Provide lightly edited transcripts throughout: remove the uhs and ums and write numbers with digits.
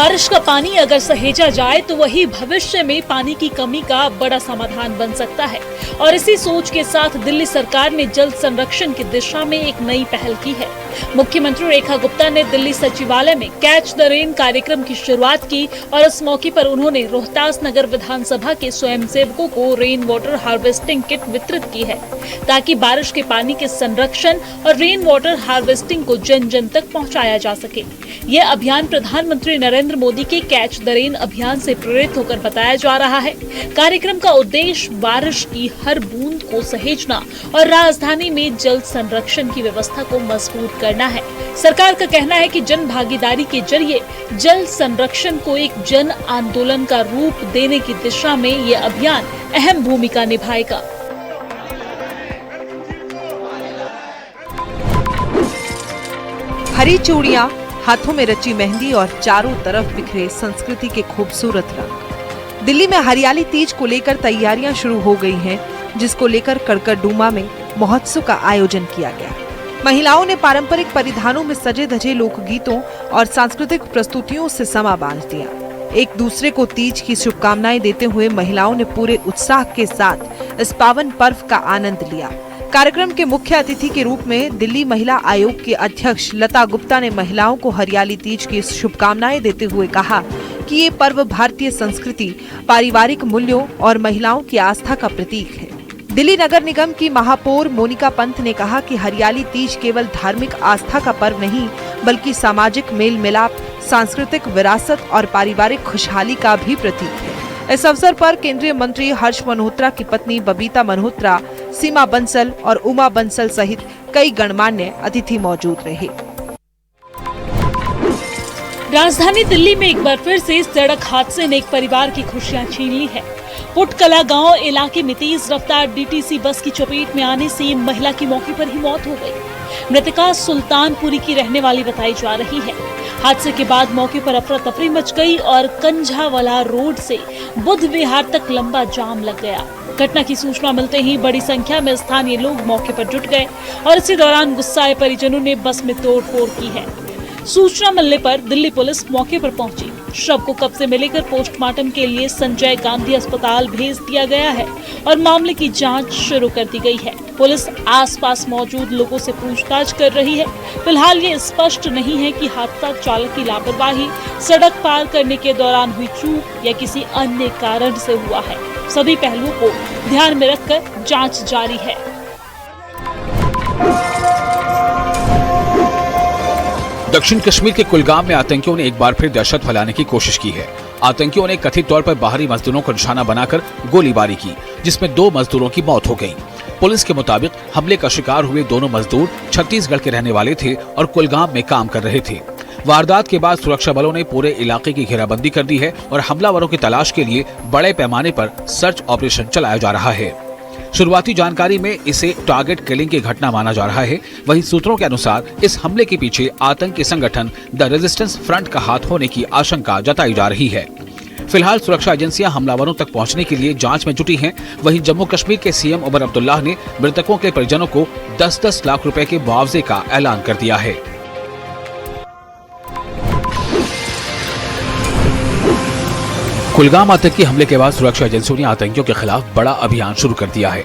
बारिश का पानी अगर सहेजा जाए तो वही भविष्य में पानी की कमी का बड़ा समाधान बन सकता है। और इसी सोच के साथ दिल्ली सरकार ने जल संरक्षण की दिशा में एक नई पहल की है। मुख्यमंत्री रेखा गुप्ता ने दिल्ली सचिवालय में कैच द रेन कार्यक्रम की शुरुआत की और इस मौके पर उन्होंने रोहतास नगर विधानसभा के स्वयंसेवकों को रेन वाटर हार्वेस्टिंग किट वितरित की है, ताकि बारिश के पानी के संरक्षण और रेन वाटर हार्वेस्टिंग को जन जन तक पहुंचाया जा सके। ये अभियान प्रधानमंत्री नरेंद्र मोदी के कैच द रेन अभियान से प्रेरित होकर बताया जा रहा है। कार्यक्रम का उद्देश्य बारिश की हर बूंद को सहेजना और राजधानी में जल संरक्षण की व्यवस्था को मजबूत करना है। सरकार का कहना है कि जन भागीदारी के जरिए जल संरक्षण को एक जन आंदोलन का रूप देने की दिशा में ये अभियान अहम भूमिका निभाएगा। हरी चूड़ियां, हाथों में रची मेहंदी और चारों तरफ बिखरे संस्कृति के खूबसूरत रंग। दिल्ली में हरियाली तीज को लेकर तैयारियां शुरू हो गई हैं, जिसको लेकर कड़कड़डूमा में महोत्सव का आयोजन किया गया। महिलाओं ने पारंपरिक परिधानों में सजे धजे लोकगीतों और सांस्कृतिक प्रस्तुतियों से समा बांध दिया। एक दूसरे को तीज की शुभकामनाएं देते हुए महिलाओं ने पूरे उत्साह के साथ इस पावन पर्व का आनंद लिया। कार्यक्रम के मुख्य अतिथि के रूप में दिल्ली महिला आयोग के अध्यक्ष लता गुप्ता ने महिलाओं को हरियाली तीज की शुभकामनाएं देते हुए कहा कि ये पर्व भारतीय संस्कृति, पारिवारिक मूल्यों और महिलाओं की आस्था का प्रतीक है। दिल्ली नगर निगम की महापौर मोनिका पंत ने कहा कि हरियाली तीज केवल धार्मिक आस्था का पर्व नहीं, बल्कि सामाजिक मेल मिलाप, सांस्कृतिक विरासत और पारिवारिक खुशहाली का भी प्रतीक है। इस अवसर पर केंद्रीय मंत्री हर्ष मल्होत्रा की पत्नी बबीता मल्होत्रा, सीमा बंसल और उमा बंसल सहित कई गणमान्य अतिथि मौजूद रहे। राजधानी दिल्ली में एक बार फिर से सड़क हादसे ने एक परिवार की खुशियां छीन ली है। पुटकला गांव इलाके में तेज रफ्तार डीटीसी बस की चपेट में आने से महिला की मौके पर ही मौत हो गई। मृतका सुल्तानपुरी की रहने वाली बताई जा रही है। हादसे के बाद मौके पर अफरा तफरी मच गई और कंझावाला रोड से बुद्ध विहार तक लंबा जाम लग गया। घटना की सूचना मिलते ही बड़ी संख्या में स्थानीय लोग मौके पर जुट गए और इसी दौरान गुस्साए परिजनों ने बस में तोड़फोड़ की है। सूचना मिलने पर दिल्ली पुलिस मौके पर पहुंची। शव को कब्जे में लेकर पोस्टमार्टम के लिए संजय गांधी अस्पताल भेज दिया गया है और मामले की जांच शुरू कर दी गई है। पुलिस आसपास मौजूद लोगों से पूछताछ कर रही है। फिलहाल ये स्पष्ट नहीं है कि हादसा चालक की लापरवाही, सड़क पार करने के दौरान हुई चूक या किसी अन्य कारण से हुआ है। सभी पहलुओं को ध्यान में रखकर जांच जारी है। दक्षिण कश्मीर के कुलगाम में आतंकियों ने एक बार फिर दहशत फैलाने की कोशिश की है। आतंकियों ने कथित तौर पर बाहरी मजदूरों को निशाना बनाकर गोलीबारी की, जिसमें 2 मजदूरों की मौत हो गई। पुलिस के मुताबिक हमले का शिकार हुए दोनों मजदूर छत्तीसगढ़ के रहने वाले थे और कुलगाम में काम कर रहे थे। वारदात के बाद सुरक्षा बलों ने पूरे इलाके की घेराबंदी कर दी है और हमलावरों की तलाश के लिए बड़े पैमाने पर सर्च ऑपरेशन चलाया जा रहा है। शुरुआती जानकारी में इसे टारगेट किलिंग की घटना माना जा रहा है। वहीं सूत्रों के अनुसार इस हमले के पीछे आतंकी संगठन द रेजिस्टेंस फ्रंट का हाथ होने की आशंका जताई जा रही है। फिलहाल सुरक्षा एजेंसियां हमलावरों तक पहुंचने के लिए जांच में जुटी हैं। वहीं जम्मू कश्मीर के सीएम उमर अब्दुल्लाह ने मृतकों के परिजनों को 10-10 लाख रुपए के मुआवजे का ऐलान कर दिया है। कुलगाम आतंकी हमले के बाद सुरक्षा एजेंसियों ने आतंकियों के खिलाफ बड़ा अभियान शुरू कर दिया है।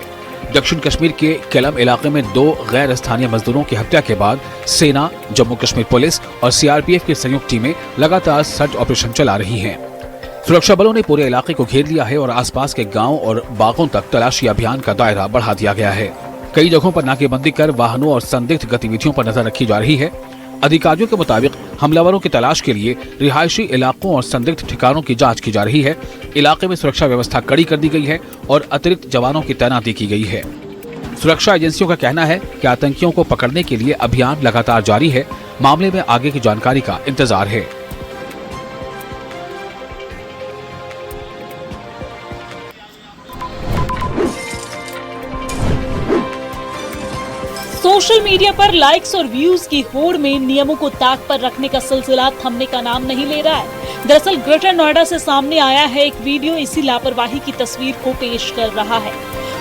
दक्षिण कश्मीर के केलम इलाके में 2 गैर स्थानीय मजदूरों की हत्या के बाद सेना, जम्मू कश्मीर पुलिस और सीआरपीएफ की संयुक्त टीमें लगातार सर्च ऑपरेशन चला रही हैं। सुरक्षा बलों ने पूरे इलाके को घेर लिया है और आसपास के गांव और बागों तक तलाशी अभियान का दायरा बढ़ा दिया गया है। कई जगहों पर नाकेबंदी कर वाहनों और संदिग्ध गतिविधियों पर नजर रखी जा रही है। अधिकारियों के मुताबिक हमलावरों की तलाश के लिए रिहायशी इलाकों और संदिग्ध ठिकानों की जांच की जा रही है। इलाके में सुरक्षा व्यवस्था कड़ी कर दी गई है और अतिरिक्त जवानों की तैनाती की गई है। सुरक्षा एजेंसियों का कहना है कि आतंकियों को पकड़ने के लिए अभियान लगातार जारी है। मामले में आगे की जानकारी का इंतजार है। सोशल मीडिया पर लाइक्स और व्यूज की होड़ में नियमों को ताक पर रखने का सिलसिला थमने का नाम नहीं ले रहा है। दरअसल ग्रेटर नोएडा से सामने आया है एक वीडियो इसी लापरवाही की तस्वीर को पेश कर रहा है।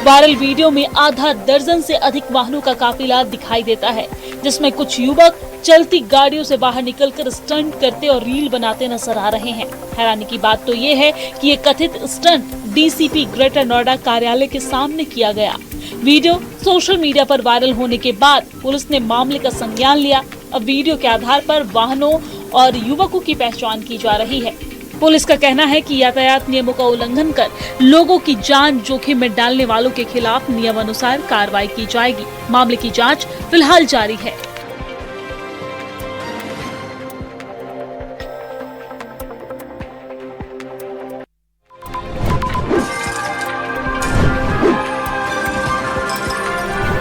वायरल वीडियो में आधा दर्जन से अधिक वाहनों का काफिला दिखाई देता है, जिसमें कुछ युवक चलती गाड़ियों से बाहर निकलकर स्टंट करते और रील बनाते नजर आ रहे हैं। हैरानी की बात तो ये है कि ये कथित स्टंट डीसीपी ग्रेटर नोएडा कार्यालय के सामने किया गया। वीडियो सोशल मीडिया पर वायरल होने के बाद पुलिस ने मामले का संज्ञान लिया। अब वीडियो के आधार पर वाहनों और युवकों की पहचान की जा रही है। पुलिस का कहना है कि यातायात नियमों का उल्लंघन कर लोगों की जान जोखिम में डालने वालों के खिलाफ नियमानुसार कार्रवाई की जाएगी। मामले की जांच फिलहाल जारी है।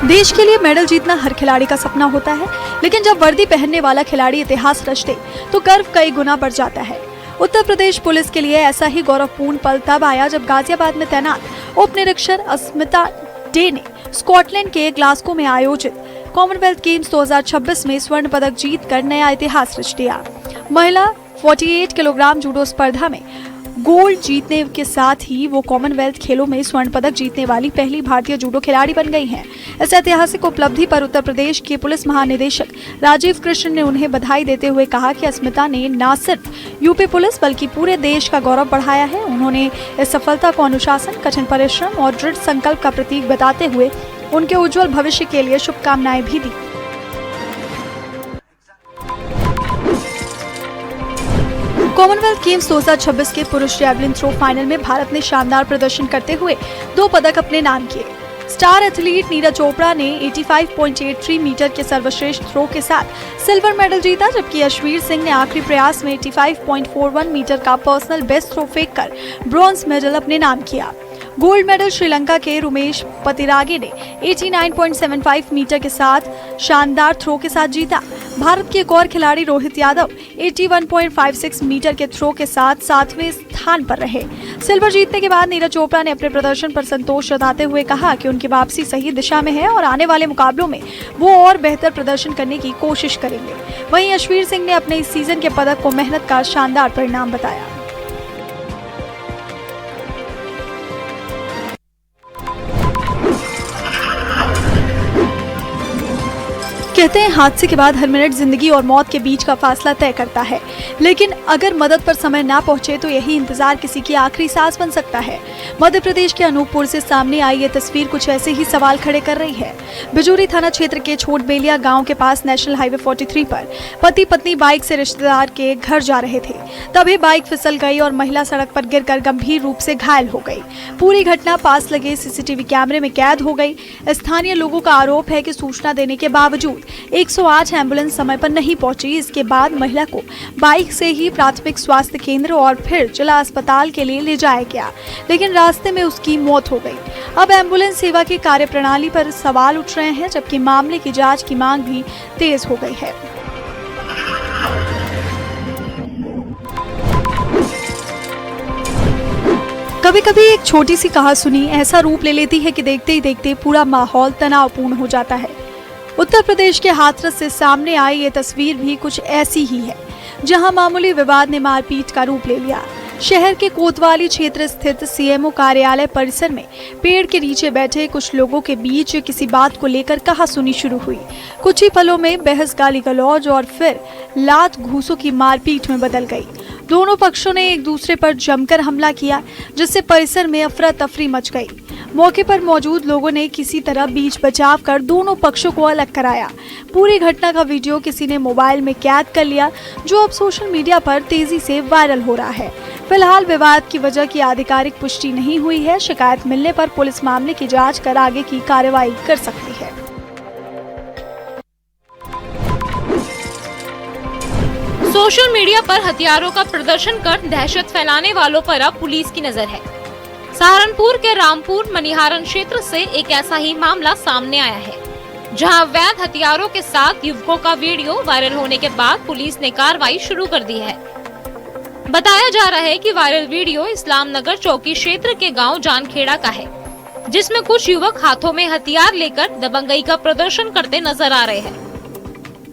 देश के लिए मेडल जीतना हर खिलाड़ी का सपना होता है, लेकिन जब वर्दी पहनने वाला खिलाड़ी इतिहास रचते तो गर्व कई गुना बढ़ जाता है। उत्तर प्रदेश पुलिस के लिए ऐसा ही गौरवपूर्ण पल तब आया जब गाजियाबाद में तैनात उप निरीक्षक अस्मिता डे ने स्कॉटलैंड के ग्लासगो में आयोजित कॉमनवेल्थ गेम्स 2026 में स्वर्ण पदक जीतकर नया इतिहास रच दिया। महिला 48 किलोग्राम जूडो स्पर्धा में गोल्ड जीतने के साथ ही वो कॉमनवेल्थ खेलों में स्वर्ण पदक जीतने वाली पहली भारतीय जूडो खिलाड़ी बन गई हैं। इस ऐतिहासिक उपलब्धि पर उत्तर प्रदेश के पुलिस महानिदेशक राजीव कृष्ण ने उन्हें बधाई देते हुए कहा कि अस्मिता ने न सिर्फ यूपी पुलिस बल्कि पूरे देश का गौरव बढ़ाया है। उन्होंने इस सफलता को अनुशासन, कठिन परिश्रम और दृढ़ संकल्प का प्रतीक बताते हुए उनके उज्जवल भविष्य के लिए शुभकामनाएं भी दी। कॉमनवेल्थ गेम्स 2026 के पुरुष जैवलिन थ्रो फाइनल में भारत ने शानदार प्रदर्शन करते हुए 2 पदक अपने नाम किए। स्टार एथलीट नीरज चोपड़ा ने 85.83 मीटर के सर्वश्रेष्ठ थ्रो के साथ सिल्वर मेडल जीता, जबकि यशवीर सिंह ने आखिरी प्रयास में 85.41 मीटर का पर्सनल बेस्ट थ्रो फेंककर ब्रॉन्ज मेडल अपने नाम किया। गोल्ड मेडल श्रीलंका के रुमेश पतिरागे ने 89.75 मीटर के साथ शानदार थ्रो के साथ जीता। भारत के एक और खिलाड़ी रोहित यादव 81.56 मीटर के थ्रो के साथ 7वें स्थान पर रहे। सिल्वर जीतने के बाद नीरज चोपड़ा ने अपने प्रदर्शन पर संतोष जताते हुए कहा कि उनकी वापसी सही दिशा में है और आने वाले मुकाबलों में वो और बेहतर प्रदर्शन करने की कोशिश करेंगे। वहीं यशवीर सिंह ने अपने इस सीजन के पदक को मेहनत का शानदार परिणाम बताया। कहते हैं हादसे के बाद हर मिनट जिंदगी और मौत के बीच का फासला तय करता है, लेकिन अगर मदद पर समय ना पहुंचे तो यही इंतजार किसी की आखिरी सांस बन सकता है। मध्य प्रदेश के अनूपपुर से सामने आई ये तस्वीर कुछ ऐसे ही सवाल खड़े कर रही है। बिजूरी थाना क्षेत्र के छोट बेलिया गांव के पास नेशनल हाईवे 43 पर पति पत्नी बाइक से रिश्तेदार के घर जा रहे थे, तभी बाइक फिसल गई और महिला सड़क पर गिरकर गंभीर रूप से घायल हो गई। पूरी घटना पास लगे सीसीटीवी कैमरे में कैद हो गई। स्थानीय लोगों का आरोप है कि सूचना देने के बावजूद 108 एम्बुलेंस समय पर नहीं पहुंची। इसके बाद महिला को बाइक से ही प्राथमिक स्वास्थ्य केंद्र और फिर जिला अस्पताल के लिए ले जाया गया, लेकिन रास्ते में उसकी मौत हो गई। अब एम्बुलेंस सेवा की कार्यप्रणाली पर सवाल उठ रहे हैं, जबकि मामले की जांच की मांग भी तेज हो गई है। कभी कभी एक छोटी सी कहासुनी ऐसा रूप ले लेती है कि देखते ही देखते पूरा माहौल तनावपूर्ण हो जाता है। उत्तर प्रदेश के हाथरस से सामने आई ये तस्वीर भी कुछ ऐसी ही है, जहां मामूली विवाद ने मारपीट का रूप ले लिया। शहर के कोतवाली क्षेत्र स्थित सीएमओ कार्यालय परिसर में पेड़ के नीचे बैठे कुछ लोगों के बीच किसी बात को लेकर कहासुनी शुरू हुई। कुछ ही पलों में बहस, गाली गलौज और फिर लात घूसों की मारपीट में बदल गई। दोनों पक्षों ने एक दूसरे पर जमकर हमला किया, जिससे परिसर में अफरा तफरी मच गई। मौके पर मौजूद लोगों ने किसी तरह बीच बचाव कर दोनों पक्षों को अलग कराया। पूरी घटना का वीडियो किसी ने मोबाइल में कैद कर लिया, जो अब सोशल मीडिया पर तेजी से वायरल हो रहा है। फिलहाल विवाद की वजह की आधिकारिक पुष्टि नहीं हुई है। शिकायत मिलने पर पुलिस मामले की जांच कर आगे की कार्रवाई कर सकती है। सोशल मीडिया पर हथियारों का प्रदर्शन कर दहशत फैलाने वालों पर अब पुलिस की नजर है। सहारनपुर के रामपुर मनिहारन क्षेत्र से एक ऐसा ही मामला सामने आया है, जहां अवैध हथियारों के साथ युवकों का वीडियो वायरल होने के बाद पुलिस ने कार्रवाई शुरू कर दी है। बताया जा रहा है कि वायरल वीडियो इस्लाम नगर चौकी क्षेत्र के गांव जानखेड़ा का है, जिसमें कुछ युवक हाथों में हथियार लेकर दबंगई का प्रदर्शन करते नजर आ रहे हैं।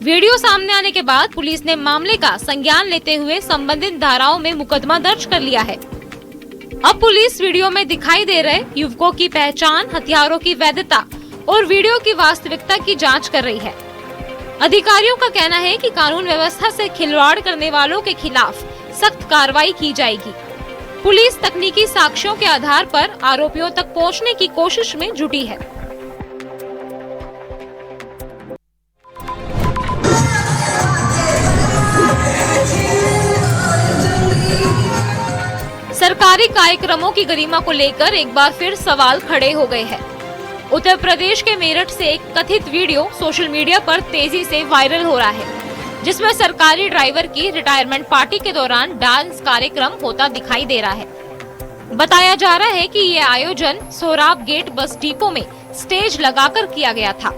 वीडियो सामने आने के बाद पुलिस ने मामले का संज्ञान लेते हुए संबंधित धाराओं में मुकदमा दर्ज कर लिया है। अब पुलिस वीडियो में दिखाई दे रहे युवकों की पहचान, हथियारों की वैधता और वीडियो की वास्तविकता की जांच कर रही है। अधिकारियों का कहना है कि कानून व्यवस्था से खिलवाड़ करने वालों के खिलाफ सख्त कार्रवाई की जाएगी। पुलिस तकनीकी साक्ष्यों के आधार पर आरोपियों तक पहुंचने की कोशिश में जुटी है। सरकारी कार्यक्रमों की गरिमा को लेकर एक बार फिर सवाल खड़े हो गए हैं। उत्तर प्रदेश के मेरठ से एक कथित वीडियो सोशल मीडिया पर तेजी से वायरल हो रहा है, जिसमें सरकारी ड्राइवर की रिटायरमेंट पार्टी के दौरान डांस कार्यक्रम होता दिखाई दे रहा है। बताया जा रहा है कि ये आयोजन सोराब गेट बस डिपो में स्टेज लगाकर किया गया था।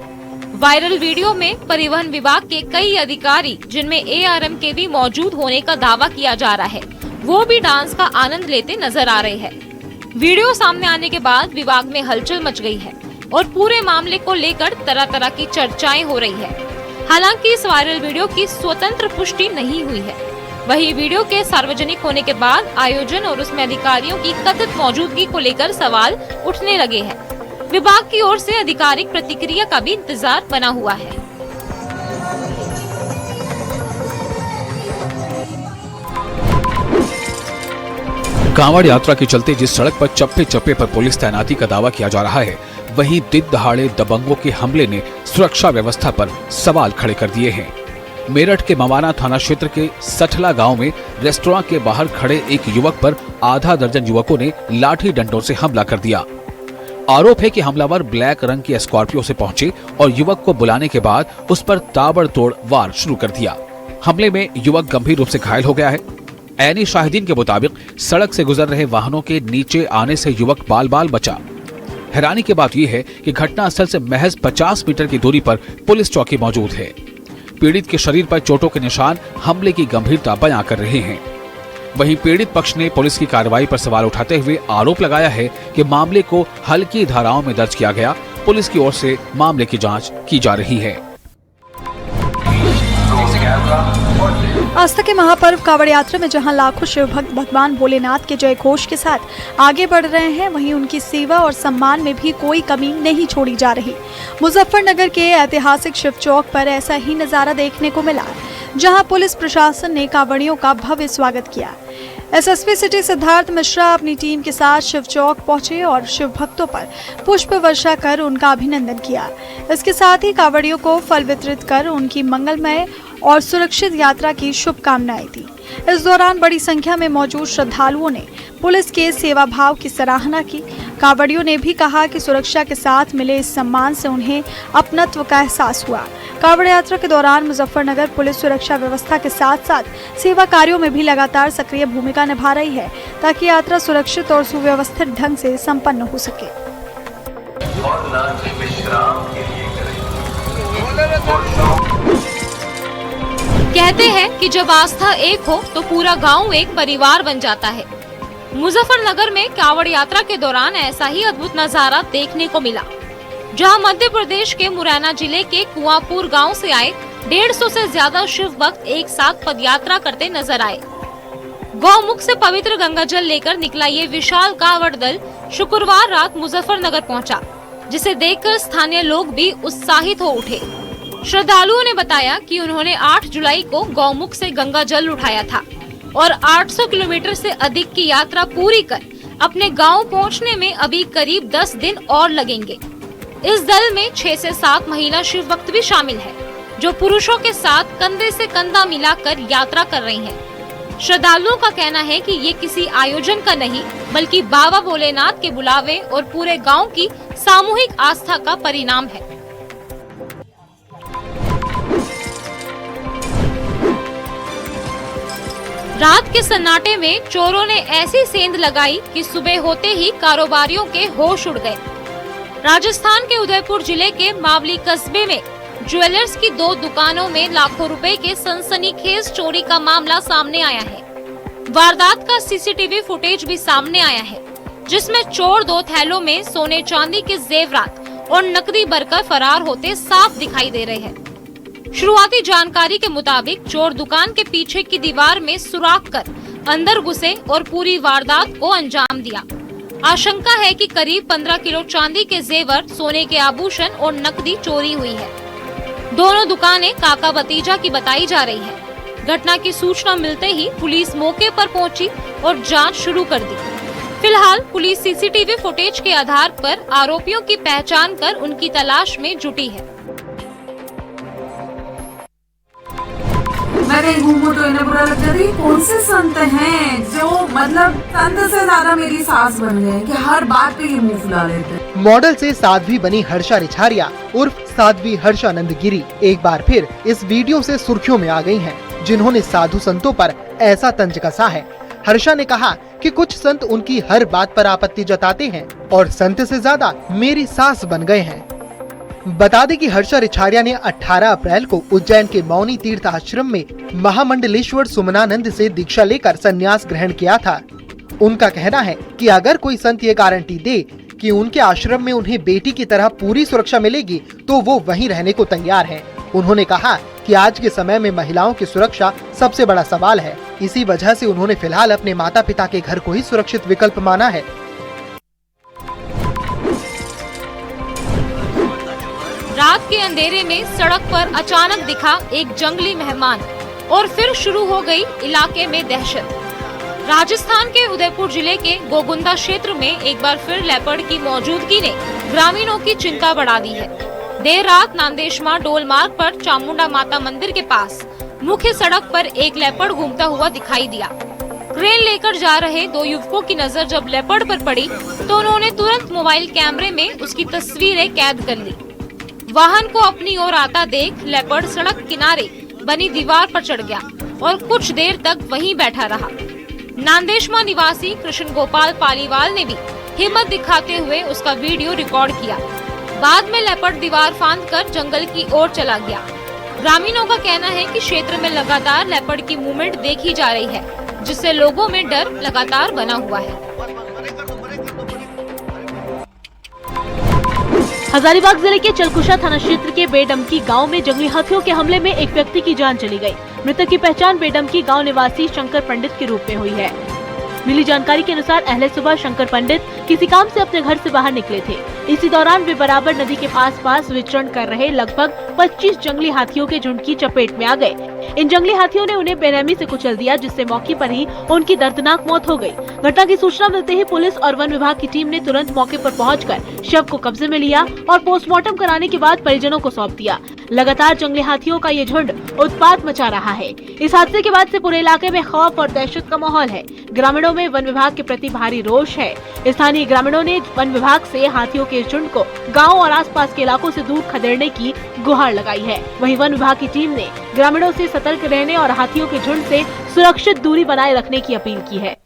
वायरल वीडियो में परिवहन विभाग के कई अधिकारी, जिनमें ARM के भी मौजूद होने का दावा किया जा रहा है, वो भी डांस का आनंद लेते नजर आ रहे हैं। वीडियो सामने आने के बाद विभाग में हलचल मच गई है और पूरे मामले को लेकर तरह तरह की चर्चाएं हो रही है। हालांकि इस वायरल वीडियो की स्वतंत्र पुष्टि नहीं हुई है। वहीं वीडियो के सार्वजनिक होने के बाद आयोजन और उसमें अधिकारियों की कथित मौजूदगी को लेकर सवाल उठने लगे हैं। विभाग की ओर से आधिकारिक प्रतिक्रिया का भी इंतजार बना हुआ है। कांवड़ यात्रा के चलते जिस सड़क पर चप्पे चप्पे पर पुलिस तैनाती का दावा किया जा रहा है, वहीं दिन दहाड़े दबंगों के हमले ने सुरक्षा व्यवस्था पर सवाल खड़े कर दिए हैं। मेरठ के मवाना थाना क्षेत्र के सठला गांव में रेस्तरां के बाहर खड़े एक युवक पर आधा दर्जन युवकों ने लाठी डंडों से हमला कर दिया। आरोप है कि हमलावर ब्लैक रंग की स्कॉर्पियो से पहुंचे और युवक को बुलाने के बाद उस पर ताबड़तोड़ वार शुरू कर दिया। हमले में युवक गंभीर रूप से घायल हो गया है। ऐनी शाहिदीन के मुताबिक सड़क से गुजर रहे वाहनों के नीचे आने से युवक बाल बाल बचा। हैरानी की बात यह है कि घटनास्थल से महज 50 मीटर की दूरी पर पुलिस चौकी मौजूद है। पीड़ित के शरीर पर चोटों के निशान हमले की गंभीरता बयां कर रहे हैं। वहीं पीड़ित पक्ष ने पुलिस की कार्रवाई पर सवाल उठाते हुए आरोप लगाया है कि मामले को हल्की धाराओं में दर्ज किया गया। पुलिस की ओर से मामले की जांच की जा रही है। आस्था के महापर्व कावड़ यात्रा में जहां लाखों शिव भक्त भगवान भोलेनाथ के जय घोष के साथ आगे बढ़ रहे हैं, वहीं उनकी सेवा और सम्मान में भी कोई कमी नहीं छोड़ी जा रही। मुजफ्फरनगर के ऐतिहासिक शिव चौक पर ऐसा ही नजारा देखने को मिला, जहां पुलिस प्रशासन ने कांवड़ियों का भव्य स्वागत किया। SSP सिटी सिद्धार्थ मिश्रा अपनी टीम के साथ शिव चौक पहुंचे और शिव भक्तों पर पुष्प वर्षा कर उनका अभिनंदन किया। इसके साथ ही कांवड़ियों को फल वितरित कर उनकी मंगलमय और सुरक्षित यात्रा की शुभकामनाएं दी। इस दौरान बड़ी संख्या में मौजूद श्रद्धालुओं ने पुलिस के सेवा भाव की सराहना की। कांवड़ियों ने भी कहा कि सुरक्षा के साथ मिले इस सम्मान से उन्हें अपनत्व का एहसास हुआ। कांवड़ यात्रा के दौरान मुजफ्फरनगर पुलिस सुरक्षा व्यवस्था के साथ साथ सेवा कार्यों में भी लगातार सक्रिय भूमिका निभा रही है, ताकि यात्रा सुरक्षित और सुव्यवस्थित ढंग से संपन्न हो सके। कहते हैं कि जब आस्था एक हो तो पूरा गांव एक परिवार बन जाता है। मुजफ्फरनगर में कांवड़ यात्रा के दौरान ऐसा ही अद्भुत नजारा देखने को मिला, जहां मध्य प्रदेश के मुरैना जिले के कुआंपुर गांव से आए 150 से ज्यादा शिव भक्त एक साथ पदयात्रा करते नजर आए। गौमुख से पवित्र गंगा जल लेकर निकला ये विशाल कांवड़ दल शुक्रवार रात मुजफ्फरनगर पहुंचा, जिसे देखकर स्थानीय लोग भी उत्साहित हो उठे। श्रद्धालुओं ने बताया कि उन्होंने 8 जुलाई को गौमुख से गंगा जल उठाया था और 800 किलोमीटर से अधिक की यात्रा पूरी कर अपने गांव पहुंचने में अभी करीब 10 दिन और लगेंगे। इस दल में 6 से 7 महिला शिव भक्त भी शामिल है, जो पुरुषों के साथ कंधे से कंधा मिलाकर यात्रा कर रही हैं। श्रद्धालुओं का कहना है कि ये किसी आयोजन का नहीं, बल्कि बाबा भोलेनाथ के बुलावे और पूरे गांव की सामूहिक आस्था का परिणाम है। रात के सन्नाटे में चोरों ने ऐसी सेंध लगाई कि सुबह होते ही कारोबारियों के होश उड़ गए। राजस्थान के उदयपुर जिले के मावली कस्बे में ज्वेलर्स की 2 दुकानों में लाखों रुपए के सनसनीखेज चोरी का मामला सामने आया है। वारदात का CCTV फुटेज भी सामने आया है, जिसमें चोर 2 थैलों में सोने चांदी के जेवरात और नकदी भरकर फरार होते साफ दिखाई दे रहे हैं। शुरुआती जानकारी के मुताबिक चोर दुकान के पीछे की दीवार में सुराख कर अंदर घुसे और पूरी वारदात को अंजाम दिया। आशंका है कि करीब 15 किलो चांदी के जेवर, सोने के आभूषण और नकदी चोरी हुई है। दोनों दुकानें काका भतीजा की बताई जा रही है। घटना की सूचना मिलते ही पुलिस मौके पर पहुंची और जांच शुरू कर दी। फिलहाल पुलिस सीसीटीवी फुटेज के आधार पर आरोपियों की पहचान कर उनकी तलाश में जुटी है। मैं कहीं घूमूं तो इन्हें बुरा लग जाता है। कौन से संत हैं जो मतलब संत से ज्यादा मेरी सास बन गए कि हर बात पे ये मुंह फुला लेते हैं। मॉडल से साध्वी बनी हर्षा रिछारिया उर्फ साध्वी हर्षानंद गिरी एक बार फिर इस वीडियो से सुर्खियों में आ गई हैं, जिन्होंने साधु संतों पर ऐसा तंज कसा है। हर्षा ने कहा कि कुछ संत उनकी हर बात पर आपत्ति जताते हैं और संत से ज्यादा मेरी सास बन गए हैं। बता दें कि हर्षा रिछारिया ने 18 अप्रैल को उज्जैन के मौनी तीर्थ आश्रम में महामंडलेश्वर सुमनानंद से दीक्षा लेकर संन्यास ग्रहण किया था। उनका कहना है कि अगर कोई संत ये गारंटी दे कि उनके आश्रम में उन्हें बेटी की तरह पूरी सुरक्षा मिलेगी तो वो वहीं रहने को तैयार हैं। उन्होंने कहा कि आज के समय में महिलाओं की सुरक्षा सबसे बड़ा सवाल है। इसी वजह से उन्होंने फिलहाल अपने माता पिता के घर को ही सुरक्षित विकल्प माना है। रात के अंधेरे में सड़क पर अचानक दिखा एक जंगली मेहमान और फिर शुरू हो गई इलाके में दहशत। राजस्थान के उदयपुर जिले के गोगुंदा क्षेत्र में एक बार फिर लेपर्ड की मौजूदगी ने ग्रामीणों की चिंता बढ़ा दी है। देर रात नांदेशमा डोल मार्ग पर चामुंडा माता मंदिर के पास मुख्य सड़क पर एक लेपर्ड घूमता हुआ दिखाई दिया। क्रेन लेकर जा रहे दो युवकों की नजर जब लेपर्ड पर पड़ी तो उन्होंने तुरंत मोबाइल कैमरे में उसकी तस्वीरें कैद कर ली। वाहन को अपनी ओर आता देख लेपर्ड सड़क किनारे बनी दीवार पर चढ़ गया और कुछ देर तक वहीं बैठा रहा। नांदेशमा निवासी कृष्ण गोपाल पालीवाल ने भी हिम्मत दिखाते हुए उसका वीडियो रिकॉर्ड किया। बाद में लेपर्ड दीवार फांदकर जंगल की ओर चला गया। ग्रामीणों का कहना है कि क्षेत्र में लगातार लेपर्ड की मूवमेंट देखी जा रही है, जिससे लोगों में डर लगातार बना हुआ है। हजारीबाग जिले के चलकुशा थाना क्षेत्र के बेडमकी गांव में जंगली हाथियों के हमले में एक व्यक्ति की जान चली गई। मृतक की पहचान बेडमकी गांव निवासी शंकर पंडित के रूप में हुई है। मिली जानकारी के अनुसार अहले सुबह शंकर पंडित किसी काम से अपने घर से बाहर निकले थे। इसी दौरान वे बराबर नदी के पास विचरण कर रहे लगभग 25 जंगली हाथियों के झुंड की चपेट में आ गए। इन जंगली हाथियों ने उन्हें बेरहमी से कुचल दिया, जिससे मौके पर ही उनकी दर्दनाक मौत हो गई। घटना की सूचना मिलते ही पुलिस और वन विभाग की टीम ने तुरंत मौके पर पहुंचकर शव को कब्जे में लिया और पोस्टमार्टम कराने के बाद परिजनों को सौंप दिया। लगातार जंगली हाथियों का ये झुंड उत्पात मचा रहा है। इस हादसे के बाद से पूरे इलाके में खौफ और दहशत का माहौल है। ग्रामीणों में वन विभाग के प्रति भारी रोष है। स्थानीय ग्रामीणों ने वन विभाग से हाथियों के झुंड को गांव और आसपास के इलाकों से दूर खदेड़ने की गुहार लगाई है। वहीं वन विभाग की टीम ने ग्रामीणों से सतर्क रहने और हाथियों के झुंड से सुरक्षित दूरी बनाए रखने की अपील की है।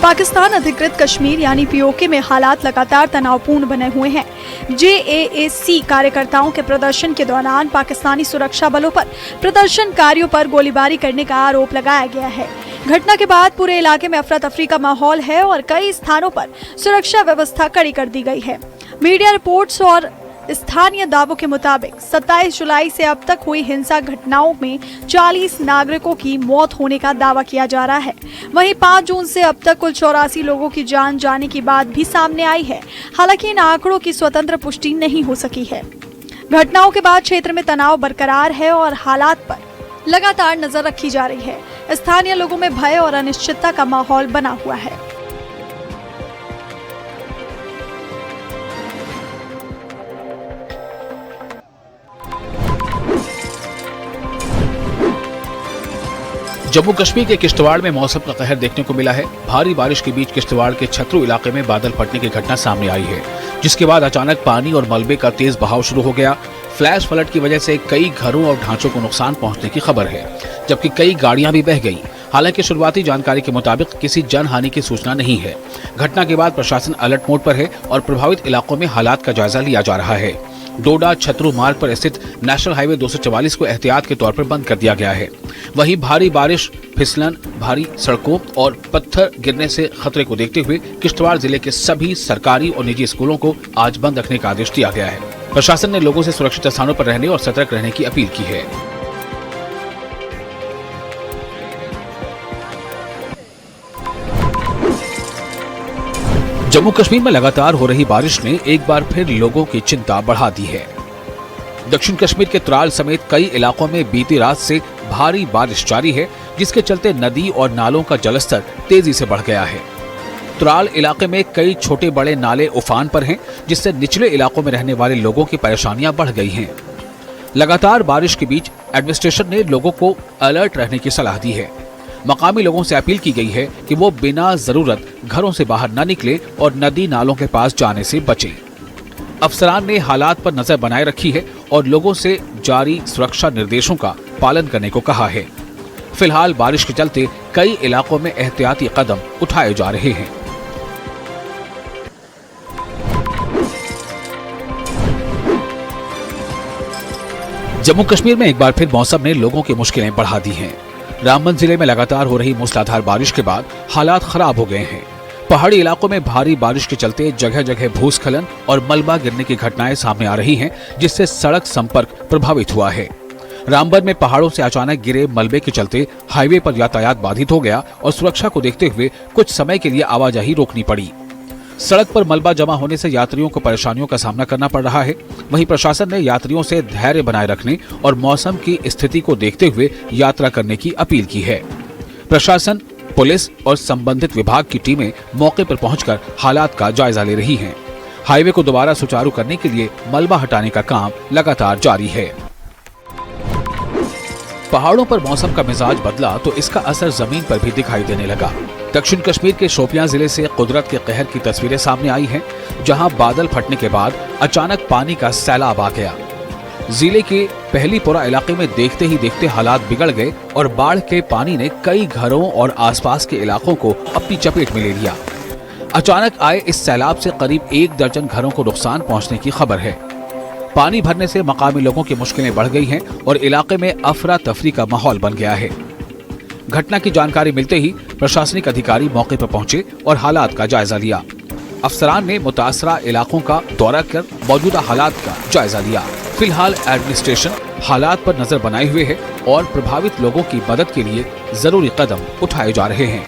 पाकिस्तान अधिकृत कश्मीर यानी पीओके में हालात लगातार तनावपूर्ण बने हुए हैं। जेएएसी कार्यकर्ताओं के प्रदर्शन के दौरान पाकिस्तानी सुरक्षा बलों पर प्रदर्शनकारियों पर गोलीबारी करने का आरोप लगाया गया है। घटना के बाद पूरे इलाके में अफरा तफरी का माहौल है और कई स्थानों पर सुरक्षा व्यवस्था कड़ी कर दी गई है। मीडिया रिपोर्ट्स और स्थानीय दावों के मुताबिक 27 जुलाई से अब तक हुई हिंसा घटनाओं में 40 नागरिकों की मौत होने का दावा किया जा रहा है। वहीं 5 जून से अब तक कुल 84 लोगों की जान जाने की बात भी सामने आई है। हालांकि इन आंकड़ों की स्वतंत्र पुष्टि नहीं हो सकी है। घटनाओं के बाद क्षेत्र में तनाव बरकरार है और हालात पर लगातार नजर रखी जा रही है। स्थानीय लोगों में भय और अनिश्चितता का माहौल बना हुआ है। जम्मू कश्मीर के किश्तवाड़ में मौसम का कहर देखने को मिला है। भारी बारिश के बीच किश्तवाड़ के छतरू इलाके में बादल फटने की घटना सामने आई है, जिसके बाद अचानक पानी और मलबे का तेज बहाव शुरू हो गया। फ्लैश फ्लड की वजह से कई घरों और ढांचों को नुकसान पहुंचने की खबर है, जबकि कई गाड़ियां भी बह गईं। हालांकि शुरुआती जानकारी के मुताबिक किसी जनहानि की सूचना नहीं है। घटना के बाद प्रशासन अलर्ट मोड पर है और प्रभावित इलाकों में हालात का जायजा लिया जा रहा है। डोडा छतरू मार्ग पर स्थित नेशनल हाईवे 244 को एहतियात के तौर पर बंद कर दिया गया है। वहीं भारी बारिश, फिसलन, भारी सड़कों और पत्थर गिरने से खतरे को देखते हुए किश्तवाड़ जिले के सभी सरकारी और निजी स्कूलों को आज बंद रखने का आदेश दिया गया है। प्रशासन ने लोगों से सुरक्षित स्थानों पर रहने और सतर्क रहने की अपील की है। जम्मू कश्मीर में लगातार हो रही बारिश ने एक बार फिर लोगों की चिंता बढ़ा दी है। दक्षिण कश्मीर के त्राल समेत कई इलाकों में बीती रात से भारी बारिश जारी है, जिसके चलते नदी और नालों का जलस्तर तेजी से बढ़ गया है। त्राल इलाके में कई छोटे बड़े नाले उफान पर हैं, जिससे निचले इलाकों में रहने वाले लोगों की परेशानियां बढ़ गई हैं। लगातार बारिश के बीच एडमिनिस्ट्रेशन ने लोगों को अलर्ट रहने की सलाह दी है। मकामी लोगों से अपील की गई है कि वो बिना जरूरत घरों से बाहर न निकले और नदी नालों के पास जाने से बचें। अफसरान ने हालात पर नजर बनाए रखी है और लोगों से जारी सुरक्षा निर्देशों का पालन करने को कहा है। फिलहाल बारिश के चलते कई इलाकों में एहतियाती कदम उठाए जा रहे हैं। जम्मू कश्मीर में एक बार फिर मौसम ने लोगों की मुश्किलें बढ़ा दी हैं। रामबन जिले में लगातार हो रही मूसलाधार बारिश के बाद हालात खराब हो गए हैं। पहाड़ी इलाकों में भारी बारिश के चलते जगह जगह भूस्खलन और मलबा गिरने की घटनाएं सामने आ रही हैं, जिससे सड़क संपर्क प्रभावित हुआ है। रामबन में पहाड़ों से अचानक गिरे मलबे के चलते हाईवे पर यातायात बाधित हो गया और सुरक्षा को देखते हुए कुछ समय के लिए आवाजाही रोकनी पड़ी। सड़क पर मलबा जमा होने से यात्रियों को परेशानियों का सामना करना पड़ रहा है। वहीं प्रशासन ने यात्रियों से धैर्य बनाए रखने और मौसम की स्थिति को देखते हुए यात्रा करने की अपील की है। प्रशासन, पुलिस और संबंधित विभाग की टीमें मौके पर पहुंचकर हालात का जायजा ले रही हैं। हाईवे को दोबारा सुचारू करने के लिए मलबा हटाने का काम लगातार जारी है। पहाड़ों पर मौसम का मिजाज बदला तो इसका असर जमीन पर भी दिखाई देने लगा। दक्षिण कश्मीर के शोपियां जिले से कुदरत के कहर की तस्वीरें सामने आई हैं, जहां बादल फटने के बाद अचानक पानी का सैलाब आ गया। जिले के पहलीपुरा इलाके में देखते ही देखते हालात बिगड़ गए और बाढ़ के पानी ने कई घरों और आसपास के इलाकों को अपनी चपेट में ले लिया। अचानक आए इस सैलाब से करीब 1 दर्जन घरों को नुकसान पहुंचने की खबर है। पानी भरने से मकामी लोगों की मुश्किलें बढ़ गई हैं और इलाके में अफरा तफरी का माहौल बन गया है। घटना की जानकारी मिलते ही प्रशासनिक अधिकारी मौके पर पहुंचे और हालात का जायजा लिया। अफसरान ने मुतासरा इलाकों का दौरा कर मौजूदा हालात का जायजा लिया। फिलहाल एडमिनिस्ट्रेशन हालात पर नजर बनाए हुए है और प्रभावित लोगों की मदद के लिए जरूरी कदम उठाए जा रहे हैं।